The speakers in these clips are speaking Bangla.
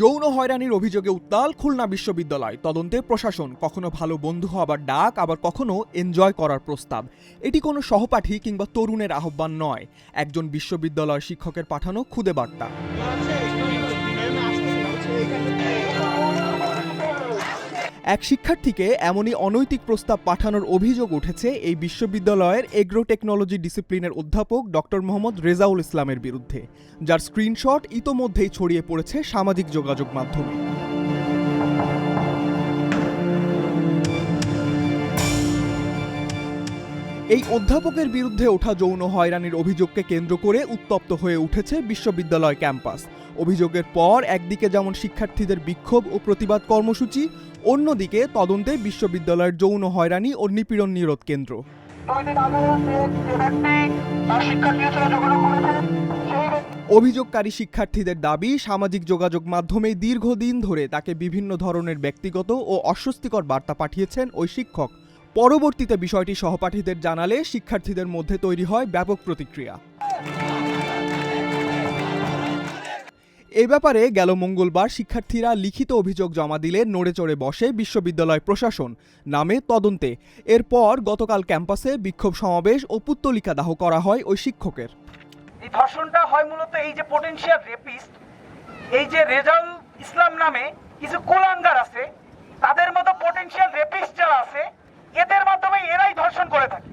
যৌন হয়রানির অভিযোগে উত্তাল খুলনা বিশ্ববিদ্যালয়। তদন্তে প্রশাসন, কখনো ভালো বন্ধু হবার ডাক, আবার কখনো এনজয় করার প্রস্তাব। এটি কোনো সহপাঠী কিংবা তরুণের আহ্বান নয়, একজন বিশ্ববিদ্যালয় শিক্ষকের পাঠানো খুদে বার্তা। এক শিক্ষার্থীকে এমনই অনৈতিক প্রস্তাব পাঠানোর অভিযোগ উঠেছে এই বিশ্ববিদ্যালয়ের এগ্রো টেকনোলজি ডিসিপ্লিনের অধ্যাপক ডক্টর মোহাম্মদ রেজাউল ইসলামের বিরুদ্ধে, যার স্ক্রিনশট ইতোমধ্যেই ছড়িয়ে পড়েছে সামাজিক যোগাযোগ মাধ্যমে। এই অধ্যাপকের বিরুদ্ধে ওঠা যৌন হয়রানির অভিযোগকে কেন্দ্র করে উত্তপ্ত হয়ে উঠেছে বিশ্ববিদ্যালয় ক্যাম্পাস। অভিযোগের পর একদিকে যেমন শিক্ষার্থীদের বিক্ষোভ ও প্রতিবাদ কর্মসূচি, অন্যদিকে তদন্তে বিশ্ববিদ্যালয়ের যৌন হয়রানি ও নিপীড়ন নিরোধ কেন্দ্র। অভিযোগকারী শিক্ষার্থীদের দাবি, সামাজিক যোগাযোগ মাধ্যমে দীর্ঘদিন ধরে তাকে বিভিন্ন ধরনের ব্যক্তিগত ও অস্বস্তিকর বার্তা পাঠিয়েছেন ওই শিক্ষক। পরবর্তীতে বিষয়টি সহপাঠীদের জানালে শিক্ষার্থীদের মধ্যে তৈরি হয় ব্যাপক প্রতিক্রিয়া। এ ব্যাপারে গেল মঙ্গলবার শিক্ষার্থীরা লিখিত অভিযোগ জমা দিলে নড়েচড়ে বসে বিশ্ববিদ্যালয় প্রশাসন, নামে তদন্তে। এরপর গতকাল ক্যাম্পাসে বিক্ষোভ সমাবেশ ও পুত্তলিকা দাহ করা হয় ওই শিক্ষকের। এই ধর্ষণটা হয় মূলত এই যে পটেনশিয়াল রেপিস্ট, এই যে রেজাউল ইসলাম নামে কিছু কুলাঙ্গার আছে, তাদের মতো পটেনশিয়াল রেপিস্ট যারা আছে, এদের মাধ্যমে এরাই ধর্ষণ করে থাকে।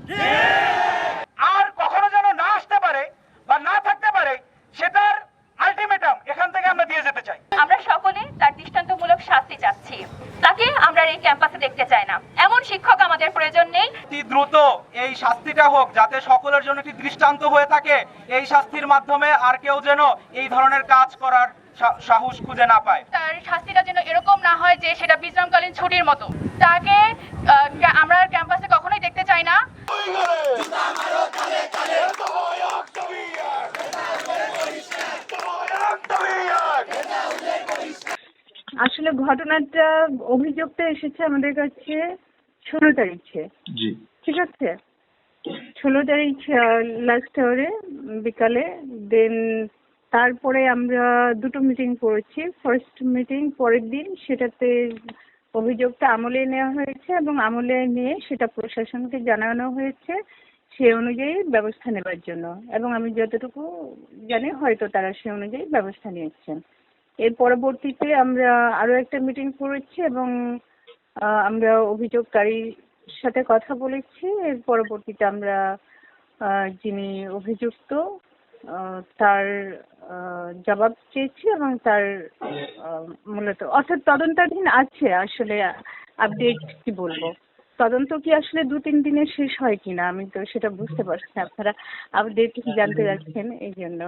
আর কখনো যেন না আসতে পারে বা না থাকতে পারে, সেটার আলটিমেটাম এখান থেকে আমরা দিয়ে যেতে চাই। আমরা সকলে তার দৃষ্টান্তমূলক শাস্তি চাচ্ছি। তাকে আমরা এই ক্যাম্পাসে দেখতে চাই না। এমন শিক্ষক আমাদের প্রয়োজন নেই। দ্রুত এই শাস্তিটা হোক, যাতে সকলের জন্য একটি দৃষ্টান্ত হয়ে থাকে। এই শাস্তির মাধ্যমে আর কেউ যেন এই ধরনের কাজ করার সাহস খুঁজে না পায়। তার শাস্তিটা যেন এরকম না হয় যে সেটা বিশ্রামকালীন ছুটির মতো। তাকে আমরা ক্যাম্পাসে কখনোই দেখতে চাই না। আসলে ঘটনাটা, অভিযোগটা এসেছে আমাদের কাছে 16 তারিখে। জি, ঠিক আছে, 16 তারিখ লাস্ট আওয়ারে বিকালে। দেন তারপরে আমরা দুটো মিটিং করেছি। ফার্স্ট মিটিং পরের দিন, সেটাতে অভিযোগটা আমলে নেওয়া হয়েছে এবং আমলে নিয়ে সেটা প্রশাসনকে জানানো হয়েছে সে অনুযায়ী ব্যবস্থা নেবার জন্য। এবং আমি যতটুকু জানি হয়তো তারা সে অনুযায়ী ব্যবস্থা নিয়েছেন। এর পরবর্তীতে আমরা আরো একটা মিটিং করেছি এবং আমরা অভিযোগকারীর সাথে কথা বলেছি। এর পরবর্তীতে আমরা যিনি অভিযুক্ত তার জবাব চেয়েছি এবং তার মূলত অর্থাৎ তদন্তাধীন আছে। আসলে আপডেট কি বলবো, তদন্ত কি আসলে 2-3 দিনে শেষ হয় কিনা আমি তো সেটা বুঝতে পারছি না। আপনারা আপডেট জানতে যাচ্ছেন এই জন্য।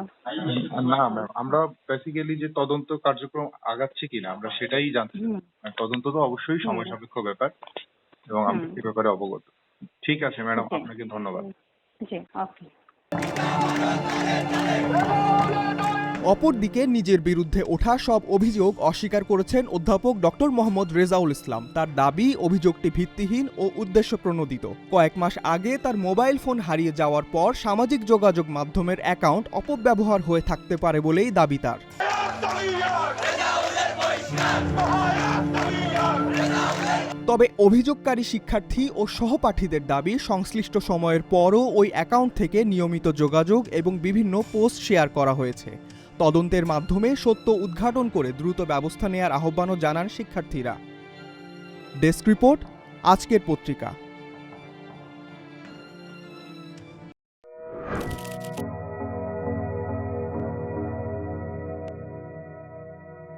না ম্যাম, আমরা বেসিক্যালি যে তদন্ত কার্যক্রম আগাচ্ছে কিনা আমরা সেটাই জানতে চাই। তদন্ত তো অবশ্যই সময় সাপেক্ষ ব্যাপার এবং আমরা এই ব্যাপারে অবগত। ঠিক আছে ম্যাডাম, আপনাকে ধন্যবাদ। জি, ওকে। অপরদিকে নিজের বিরুদ্ধে ওঠা সব অভিযোগ অস্বীকার করেছেন অধ্যাপক ডক্টর মোহাম্মদ রেজাউল ইসলাম। তার দাবি, অভিযোগটি ভিত্তিহীন ও উদ্দেশ্যপ্রণোদিত। কয়েক মাস আগে তার মোবাইল ফোন হারিয়ে যাওয়ার পর সামাজিক যোগাযোগ মাধ্যমের অ্যাকাউন্ট অপব্যবহার হয়ে থাকতে পারে বলেই দাবি তার। তবে অভিযোগকারী শিক্ষার্থী ও সহপাঠীদের দাবি, সংশ্লিষ্ট সময়ের পরও ওই অ্যাকাউন্ট থেকে নিয়মিত যোগাযোগ এবং বিভিন্ন পোস্ট শেয়ার করা হয়েছে। তদন্তের মাধ্যমে সত্য উদ্ঘাটন করে দ্রুত ব্যবস্থা নেওয়ার আহ্বানও জানান শিক্ষার্থীরা। ডেস্ক রিপোর্ট, আজকের পত্রিকা।